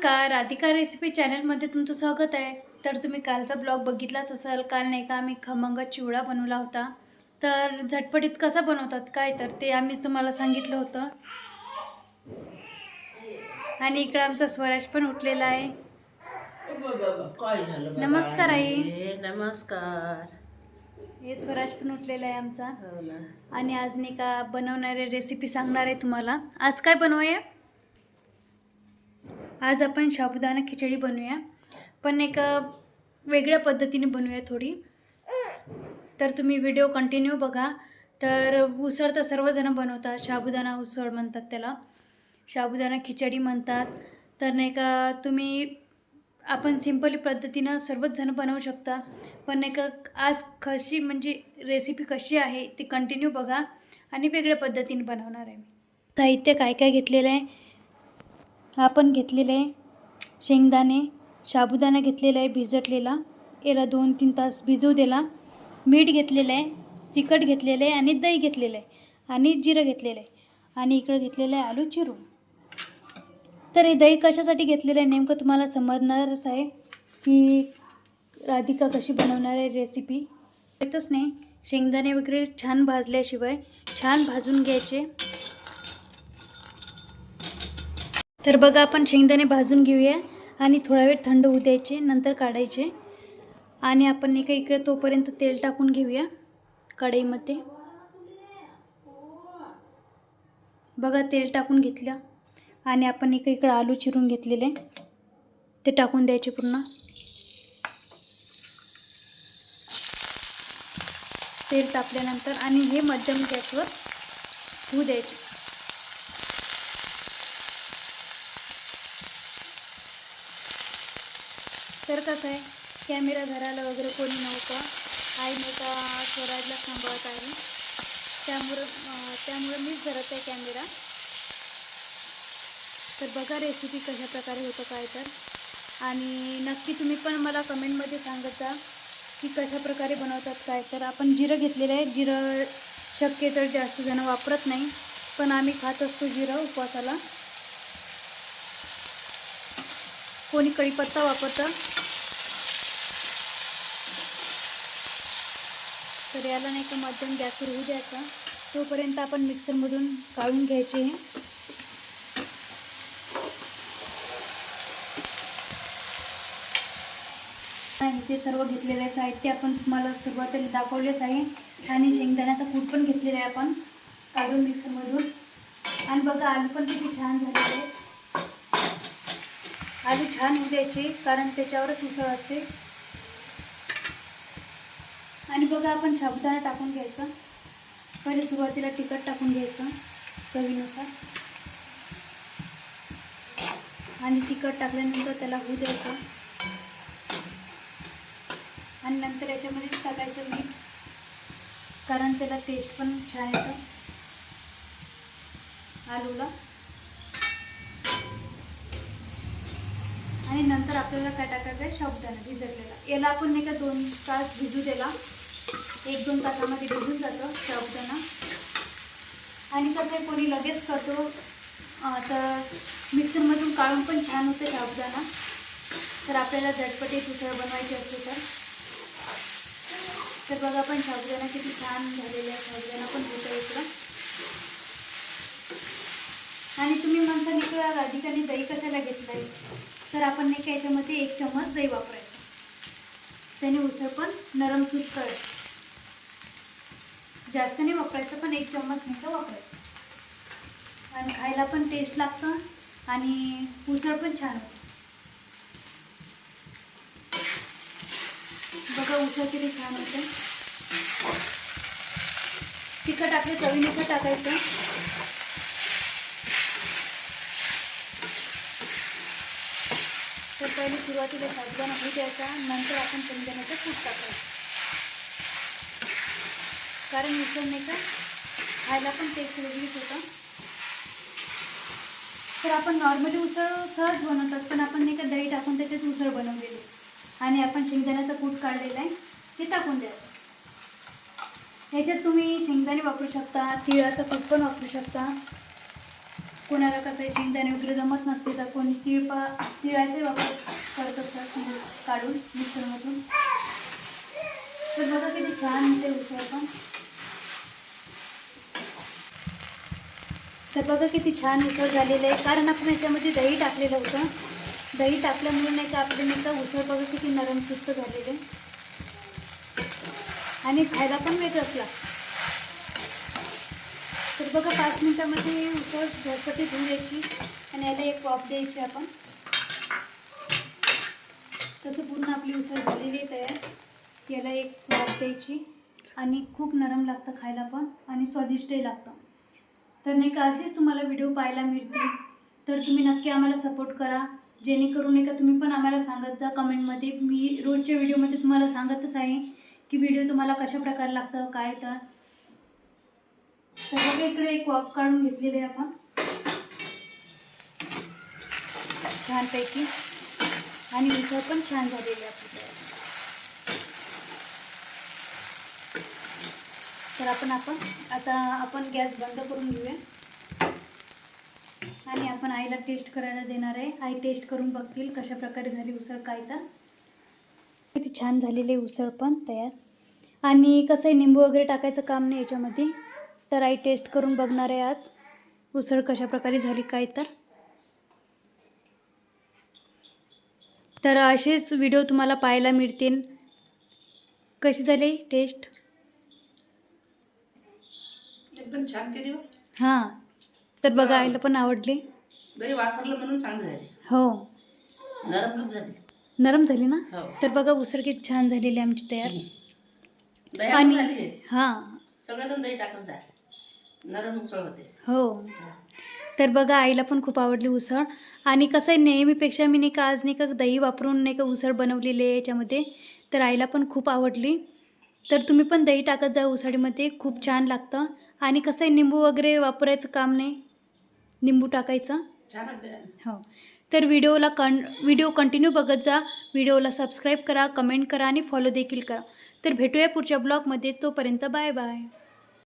नमस्कार, राधिका रेसिपी चॅनलमध्ये तुमचं स्वागत आहे. तर तुम्ही कालचा ब्लॉग बघितलाच असाल. काल नाही का आम्ही खमंग चिवडा बनवला होता. तर झटपटीत कसा बनवतात काय तर ते आम्ही तुम्हाला सांगितलं होतं. आणि इकडे आमचा स्वराज पण उठलेला आहे. नमस्कार आई. नमस्कार. हे स्वराज पण उठलेला आहे आमचा. हो ना. आणि आज नाही का बनवणारे रेसिपी सांगणार आहे तुम्हाला. आज काय बनवूया? आज आपण साबुदाणा खिचडी बनवूया, पण एका वेगळ्या पद्धतीने बनवूया थोडी. तर तुम्ही व्हिडिओ कंटिन्यू बघा. तर उसळ तर सर्वजण बनवतात, साबुदाणा उसळ म्हणतात त्याला, साबुदाणा खिचडी म्हणतात. तर नाही का तुम्ही आपण सिंपली पद्धतीनं सर्वच जण बनवू शकता. पण नाही का आज कशी म्हणजे रेसिपी कशी आहे ती कंटिन्यू बघा आणि वेगळ्या पद्धतीने बनवणार आहे. साहित्य काय काय घेतलेलं आहे? आपण घेतलेले आहे शेंगदाणे, साबुदाणा घेतलेला आहे भिजटलेला, याला 2-3 तास भिजवू दिला. मीठ घेतलेलं आहे, तिखट घेतलेलं आहे आणि दही घेतलेलं आहे आणि जिरं घेतलेलं आहे आणि इकडं घेतलेलं आहे आलू चिरून. तर हे दही कशासाठी घेतलेलं आहे नेमकं तुम्हाला समजणारच आहे की राधिका कशी बनवणार आहे रेसिपी. येतच नाही, शेंगदाणे वगैरे छान भाजल्याशिवाय छान भाजून घ्यायचे. तर बघा आपण शेंगदाणे भाजून घेऊया आणि थोडा वेळ थंड होऊ द्यायचे, नंतर काढायचे. आणि आपण एका इकडे तोपर्यंत तेल टाकून घेऊया कढईमध्ये. बघा तेल टाकून घेतलं आणि आपण एका इकडे आलू चिरून घेतलेले ते टाकून द्यायचे पूर्ण. तेल तापल्यानंतर आणि हे मध्यम गॅसवर होऊ द्यायचे. तर कसं आहे, कॅमेरा धरायला वगैरे कोणी नव्हतं, आई नाही का स्वराजला सांभाळत आहे, त्यामुळं मीच धरत आहे कॅमेरा. तर बघा रेसिपी कशा प्रकारे होतं काय तर. आणि नक्की तुम्ही पण मला कमेंटमध्ये सांगत जा की कशा प्रकारे बनवतात काय तर. आपण जिरं घेतलेलं आहे. जिरं शक्यतो जास्त जण वापरत नाही, पण आम्ही खात असतो जिरं उपवासाला. कोणी कढीपत्ता वापरतं. तर याला नाही का मध्यम गॅसवर होऊ द्यायचा, तोपर्यंत आपण मिक्सरमधून काढून घ्यायचे. ते सर्व घेतलेले साहित्य आपण तुम्हाला सुरुवातीला दाखवलेच आहे. आणि शेंगदाण्याचा कूट पण घेतलेला आहे आपण काढून मिक्सरमधून. आणि बघा आलू पण किती छान झालेले आहे. आलू छान होऊ द्यायचे कारण त्याच्यावरच उसळ असते. आणि बघा आपण साबुदाणा टाकून घ्यायचा. पहिले सुरुवातीला तिखट टाकून घ्यायचं चवीनुसार आणि तिखट टाकल्यानंतर त्याला होऊ द्यायचं. आणि नंतर याच्यामध्ये टाकायचं मीठ, कारण त्याला टेस्ट पण छान येतं आलूला. आणि नंतर आपल्याला काय टाकायचं आहे, साबुदाणा भिजवलेला. याला आपण नाही का 2 तास भिजू दिला. 1-2 तासामध्ये भिजून जातं साबुदाणा. आणि कसं आहे, कोणी लगेच करतो तर मिक्सरमधून काढून पण छान होतं साबुदाणा. तर आपल्याला झटपटीत उसळ बनवायची असते तर बघा पण साबुदाणा किती छान झालेला आहे. साबुदाणा पण होतं इकडं. आणि तुम्ही म्हणता नाही का राधिकाने दही कशाला घेतलं आहे, तर आपण नाही का याच्यामध्ये 1 चम्मच दही वापरायचं. त्याने उसळ पण नरम सूत कळेल. जास्त नाही वापरायचं, पण 1 चम्मच नाही का वापरायचं. आणि खायला पण टेस्ट लागतं आणि उसळ पण छान होते. बघा उसळ किती छान होते. तिखट आपल्या चवीनुसार टाकायचं. तर पहिले सुरुवातीला साबुदाणा होऊ द्यायचा, नंतर आपण शेंगदाण्याचं कूट टाकायचं. कारण उसळ नाही का खायला पण टेस्ट वेगळीच होतं. तर आपण नॉर्मली उसळ सहज बनवतात, पण आपण नाही का दही टाकून त्याच्यात उसळ बनवलेली आणि आपण शेंगदाण्याचं कूट काढलेलं आहे ते टाकून द्यायचं. ह्याच्यात तुम्ही शेंगदाणे वापरू शकता, तिळाचं कूट पण वापरू शकता. कोणाला कसं आहे शेंगदाणे वगैरे जमत नसते तर कोणी तिळाचे वापर करत असतात म्हणजे काढून मिक्सरमधून. तर बघा किती छान होते उसळ पण. तर बघा किती छान उसळ झालेलं आहे, कारण आपण याच्यामध्ये दही टाकलेलं होतं. दही टाकल्यामुळे नाही का आपले नाही का उसळ बघा किती नरम सुस्त झालेले आणि खायला पण वेगळंच लागतं. तर बघा 5 मिनिटामध्ये उसळ झटपटी धुवून द्यायची आणि याला एक वाफ द्यायची आपण. तसं पूर्ण आपली उसळ झालेली आहे तयार. याला एक वाफ द्यायची आणि खूप नरम लागतं खायला पण आणि स्वादिष्टही लागतं. तर नाही का असेच तुम्हाला व्हिडिओ पाहायला मिळतील. तर तुम्ही नक्की आम्हाला सपोर्ट करा, जेणेकरून नाही का तुम्ही पण आम्हाला सांगत जा कमेंटमध्ये. मी रोजच्या व्हिडिओमध्ये तुम्हाला सांगतच आहे की व्हिडिओ तुम्हाला कशा प्रकारे लागतं काय. तर बघा इकडे एक वाफ काढून घेतलेली आहे आपण छानपैकी आणि उसळ पण छान झालेली आहे आपली. तर आता आपण गॅस बंद करून घेऊया आणि आपण आईला टेस्ट करायला देणार आहे. आई टेस्ट करून बघतील कशा प्रकारे झाली उसळ काय. तर किती छान झालेली उसळ पण तयार. आणि कसं आहे निंबू वगैरे टाकायचं काम नाही याच्यामध्ये. तर आई टेस्ट करून बघणार आहे आज उसळ कशा प्रकारे झाली काय. तर असेच व्हिडिओ तुम्हाला पाहायला मिळतील. कशी झाली टेस्ट? एकदम छान केली हो. हां. तर बघा आईला पण आवडली. दही वापरलं म्हणून चांगली झाली. हो नरमच झाली. नरम झाली ना. हो. तर बघा उसळ किती छान झालेली आमची तयार. दही झाली. हां सगळेजण दही टाकत जा, नरम उसळ होते. हो. तर बघा आईला पण खूप आवडली उसळ. आणि कसं आहे नेहमीपेक्षा मी नाही का आज नाही का दही वापरून नाही का उसळ बनवलेली आहे याच्यामध्ये. तर आईला पण खूप आवडली. तर तुम्ही पण दही टाकत जा उसळीमध्ये, खूप छान लागतं. आणि कसं आहे निंबू वगैरे वापरायचं काम नाही, निंबू टाकायचं. छान होते. हो. तर व्हिडिओ कंटिन्यू बघत जा. व्हिडिओला सबस्क्राईब करा, कमेंट करा आणि फॉलो देखील करा. तर भेटूया पुढच्या ब्लॉगमध्ये. तोपर्यंत बाय बाय.